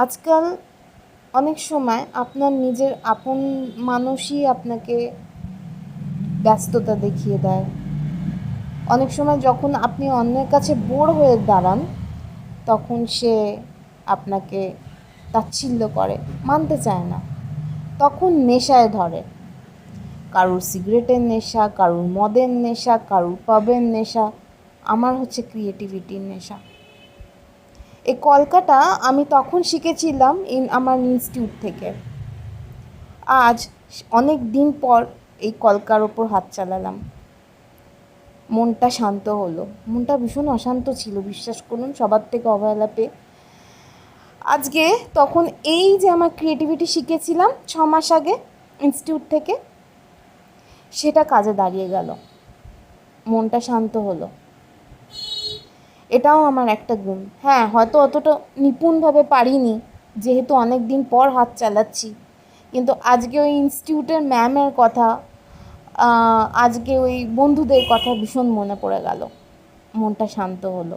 আজকাল অনেক সময় আপনার নিজের আপন মানুষই আপনাকে ব্যস্ততা দেখিয়ে দেয়। অনেক সময় যখন আপনি অন্যের কাছে বোর হয়ে দাঁড়ান, তখন সে আপনাকে তাচ্ছিল্য করে, মানতে চায় না। তখন নেশায় ধরে। কারুর সিগারেটের নেশা, কারুর মদের নেশা, কারুর পাবের নেশা। আমার হচ্ছে ক্রিয়েটিভিটির নেশা। এই কলকাটা আমি তখন শিখেছিলাম আমার ইনস্টিটিউট থেকে। আজ অনেক দিন পর এই কলকার ওপর হাত চালালাম। মনটা শান্ত হলো। মনটা ভীষণ অশান্ত ছিল, বিশ্বাস করুন, সবার থেকে অবহেলা পেয়ে। আজকে তখন এই যে আমার ক্রিয়েটিভিটি শিখেছিলাম 6 মাস আগে ইনস্টিটিউট থেকে, সেটা কাজে দাঁড়িয়ে গেল। মনটা শান্ত হলো। এটাও আমার একটা গুণ। হ্যাঁ, হয়তো অতটা নিপুণভাবে পারিনি, যেহেতু অনেক দিন পর হাত চালাচ্ছি। কিন্তু আজকে ওই ইনস্টিটিউটের ম্যামের কথা, আজকে ওই বন্ধুদের কথা ভীষণ মনে পড়ে গেল। মনটা শান্ত হলো।